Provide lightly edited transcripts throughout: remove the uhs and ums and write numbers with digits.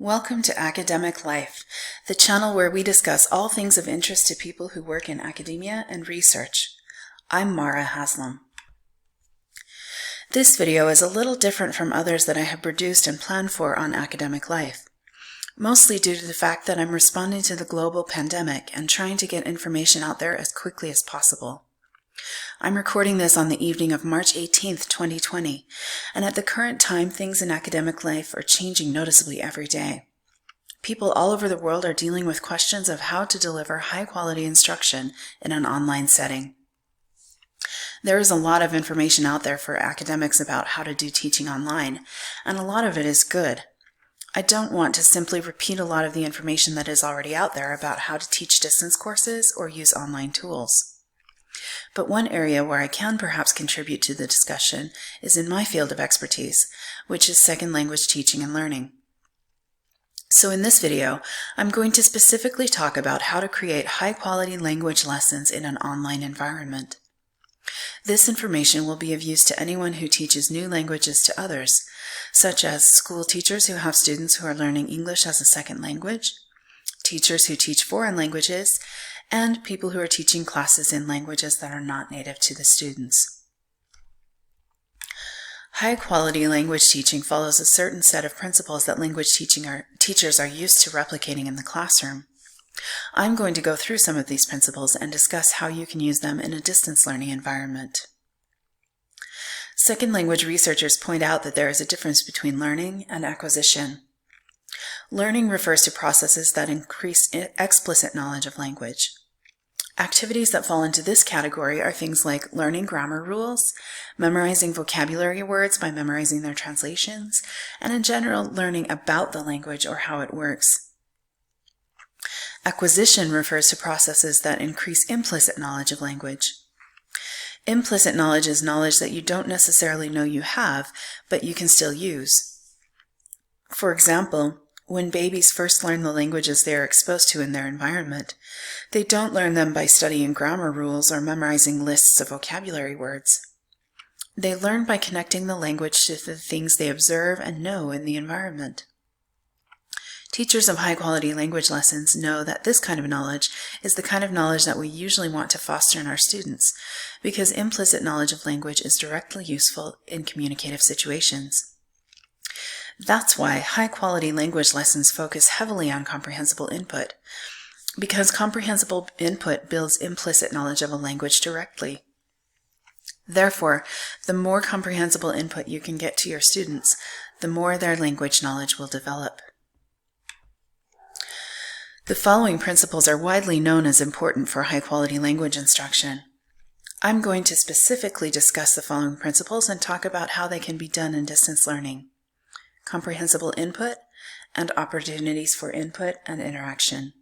Welcome to Academic Life, the channel where we discuss all things of interest to people who work in academia and research. I'm Mara Haslam. This video is a little different from others that I have produced and planned for on Academic Life, mostly due to the fact that I'm responding to the global pandemic and trying to get information out there as quickly as possible. I'm recording this on the evening of March 18th, 2020, and at the current time, things in academic life are changing noticeably every day. People all over the world are dealing with questions of how to deliver high-quality instruction in an online setting. There is a lot of information out there for academics about how to do teaching online, and a lot of it is good. I don't want to simply repeat a lot of the information that is already out there about how to teach distance courses or use online tools. But one area where I can perhaps contribute to the discussion is in my field of expertise, which is second language teaching and learning. So in this video, I'm going to specifically talk about how to create high-quality language lessons in an online environment. This information will be of use to anyone who teaches new languages to others, such as school teachers who have students who are learning English as a second language, teachers who teach foreign languages, and people who are teaching classes in languages that are not native to the students. High-quality language teaching follows a certain set of principles that language teachers are used to replicating in the classroom. I'm going to go through some of these principles and discuss how you can use them in a distance learning environment. Second language researchers point out that there is a difference between learning and acquisition. Learning refers to processes that increase explicit knowledge of language. Activities that fall into this category are things like learning grammar rules, memorizing vocabulary words by memorizing their translations, and in general, learning about the language or how it works. Acquisition refers to processes that increase implicit knowledge of language. Implicit knowledge is knowledge that you don't necessarily know you have, but you can still use. For example, when babies first learn the languages they are exposed to in their environment, they don't learn them by studying grammar rules or memorizing lists of vocabulary words. They learn by connecting the language to the things they observe and know in the environment. Teachers of high-quality language lessons know that this kind of knowledge is the kind of knowledge that we usually want to foster in our students, because implicit knowledge of language is directly useful in communicative situations. That's why high-quality language lessons focus heavily on comprehensible input, because comprehensible input builds implicit knowledge of a language directly. Therefore, the more comprehensible input you can get to your students, the more their language knowledge will develop. The following principles are widely known as important for high-quality language instruction. I'm going to specifically discuss the following principles and talk about how they can be done in distance learning: comprehensible input, and opportunities for input and interaction.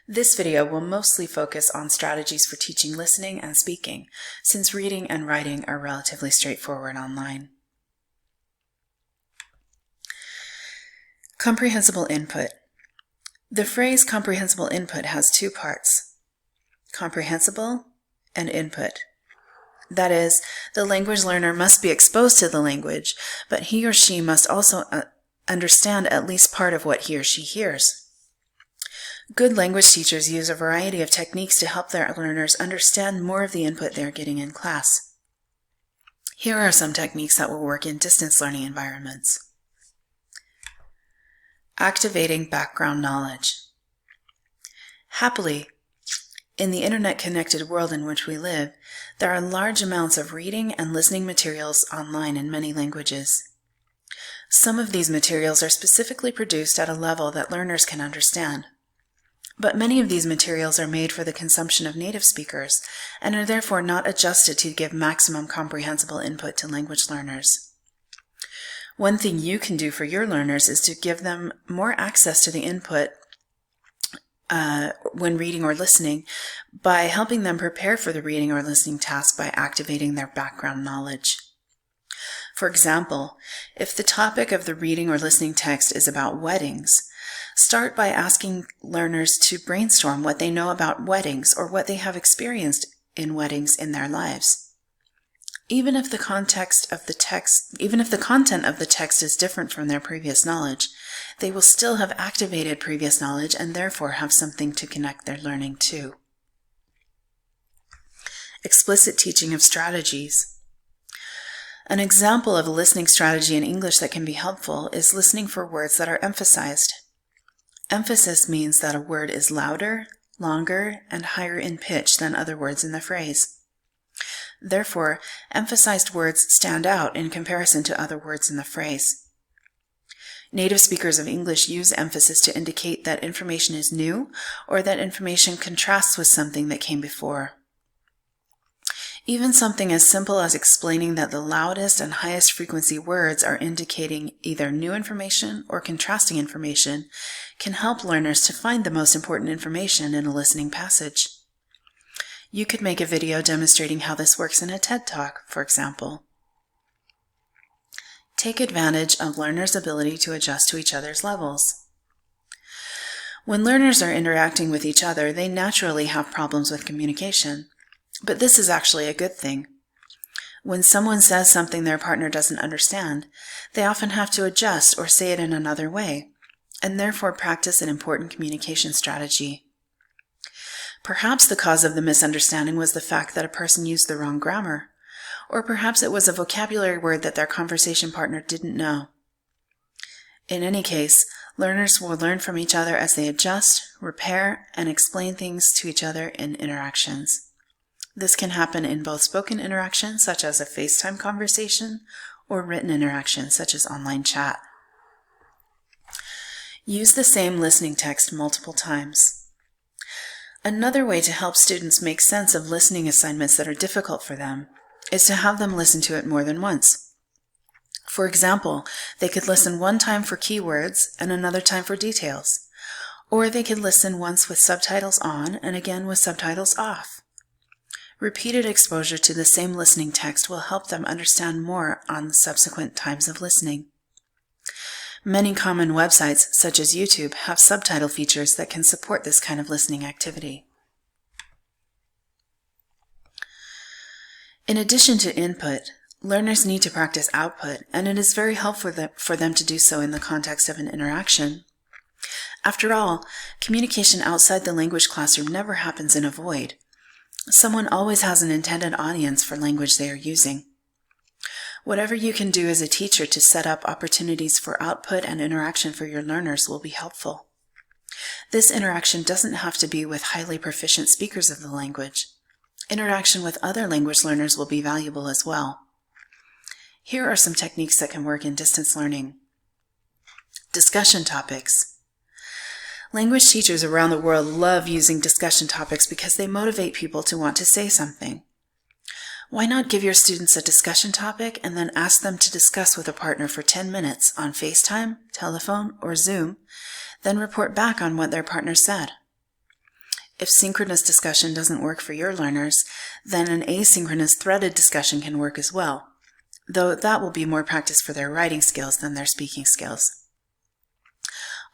This video will mostly focus on strategies for teaching listening and speaking, since reading and writing are relatively straightforward online. Comprehensible input. The phrase comprehensible input has two parts: comprehensible and input. That is, the language learner must be exposed to the language, but he or she must also understand at least part of what he or she hears. Good language teachers use a variety of techniques to help their learners understand more of the input they are getting in class. Here are some techniques that will work in distance learning environments. Activating background knowledge. Happily, in the internet-connected world in which we live, there are large amounts of reading and listening materials online in many languages. Some of these materials are specifically produced at a level that learners can understand. But many of these materials are made for the consumption of native speakers and are therefore not adjusted to give maximum comprehensible input to language learners. One thing you can do for your learners is to give them more access to the input when reading or listening by helping them prepare for the reading or listening task by activating their background knowledge. For example, if the topic of the reading or listening text is about weddings, start by asking learners to brainstorm what they know about weddings or what they have experienced in weddings in their lives. Even if the content of the text is different from their previous knowledge, they will still have activated previous knowledge and therefore have something to connect their learning to. Explicit teaching of strategies. An example of a listening strategy in English that can be helpful is listening for words that are emphasized. Emphasis means that a word is louder, longer, and higher in pitch than other words in the phrase. Therefore, emphasized words stand out in comparison to other words in the phrase. Native speakers of English use emphasis to indicate that information is new or that information contrasts with something that came before. Even something as simple as explaining that the loudest and highest frequency words are indicating either new information or contrasting information can help learners to find the most important information in a listening passage. You could make a video demonstrating how this works in a TED Talk, for example. Take advantage of learners' ability to adjust to each other's levels. When learners are interacting with each other, they naturally have problems with communication. But this is actually a good thing. When someone says something their partner doesn't understand, they often have to adjust or say it in another way, and therefore practice an important communication strategy. Perhaps the cause of the misunderstanding was the fact that a person used the wrong grammar, or perhaps it was a vocabulary word that their conversation partner didn't know. In any case, learners will learn from each other as they adjust, repair, and explain things to each other in interactions. This can happen in both spoken interaction, such as a FaceTime conversation, or written interaction, such as online chat. Use the same listening text multiple times. Another way to help students make sense of listening assignments that are difficult for them is to have them listen to it more than once. For example, they could listen one time for keywords and another time for details, or they could listen once with subtitles on and again with subtitles off. Repeated exposure to the same listening text will help them understand more on the subsequent times of listening. Many common websites, such as YouTube, have subtitle features that can support this kind of listening activity. In addition to input, learners need to practice output, and it is very helpful for them to do so in the context of an interaction. After all, communication outside the language classroom never happens in a void. Someone always has an intended audience for language they are using. Whatever you can do as a teacher to set up opportunities for output and interaction for your learners will be helpful. This interaction doesn't have to be with highly proficient speakers of the language. Interaction with other language learners will be valuable as well. Here are some techniques that can work in distance learning. Discussion topics. Language teachers around the world love using discussion topics because they motivate people to want to say something. Why not give your students a discussion topic and then ask them to discuss with a partner for 10 minutes on FaceTime, telephone, or Zoom, then report back on what their partner said? If synchronous discussion doesn't work for your learners, then an asynchronous threaded discussion can work as well, though that will be more practice for their writing skills than their speaking skills.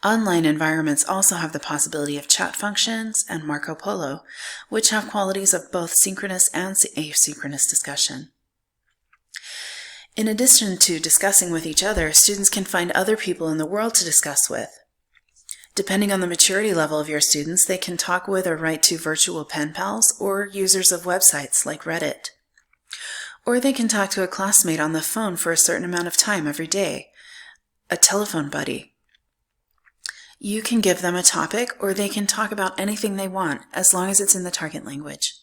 Online environments also have the possibility of chat functions and Marco Polo, which have qualities of both synchronous and asynchronous discussion. In addition to discussing with each other, students can find other people in the world to discuss with. Depending on the maturity level of your students, they can talk with or write to virtual pen pals or users of websites like Reddit. Or they can talk to a classmate on the phone for a certain amount of time every day, a telephone buddy. You can give them a topic, or they can talk about anything they want, as long as it's in the target language.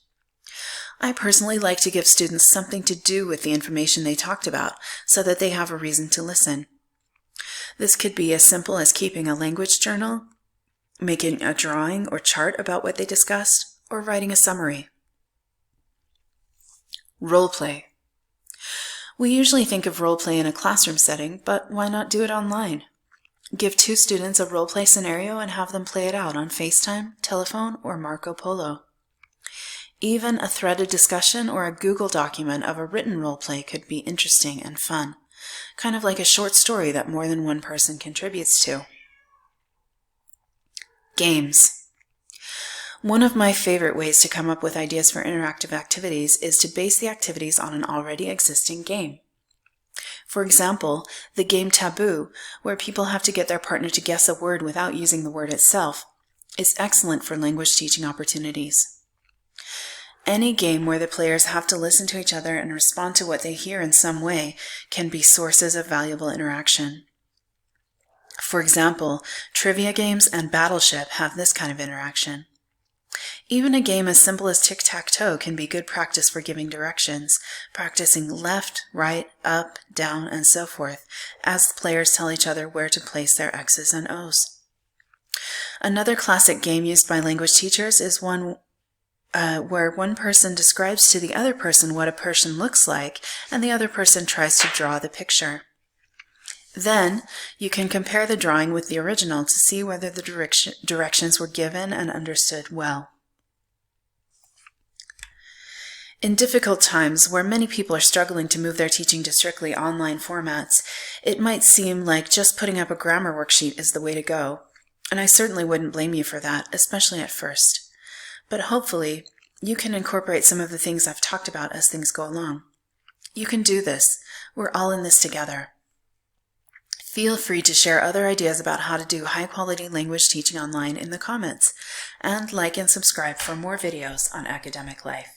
I personally like to give students something to do with the information they talked about, so that they have a reason to listen. This could be as simple as keeping a language journal, making a drawing or chart about what they discussed, or writing a summary. Role play. We usually think of role play in a classroom setting, but why not do it online? Give 2 students a role-play scenario and have them play it out on FaceTime, telephone, or Marco Polo. Even a threaded discussion or a Google document of a written role-play could be interesting and fun, kind of like a short story that more than one person contributes to. Games. One of my favorite ways to come up with ideas for interactive activities is to base the activities on an already existing game. For example, the game Taboo, where people have to get their partner to guess a word without using the word itself, is excellent for language teaching opportunities. Any game where the players have to listen to each other and respond to what they hear in some way can be sources of valuable interaction. For example, trivia games and Battleship have this kind of interaction. Even a game as simple as tic-tac-toe can be good practice for giving directions, practicing left, right, up, down, and so forth, as the players tell each other where to place their X's and O's. Another classic game used by language teachers is one where one person describes to the other person what a person looks like, and the other person tries to draw the picture. Then, you can compare the drawing with the original to see whether the directions were given and understood well. In difficult times, where many people are struggling to move their teaching to strictly online formats, it might seem like just putting up a grammar worksheet is the way to go, and I certainly wouldn't blame you for that, especially at first. But hopefully, you can incorporate some of the things I've talked about as things go along. You can do this. We're all in this together. Feel free to share other ideas about how to do high-quality language teaching online in the comments, and like and subscribe for more videos on academic life.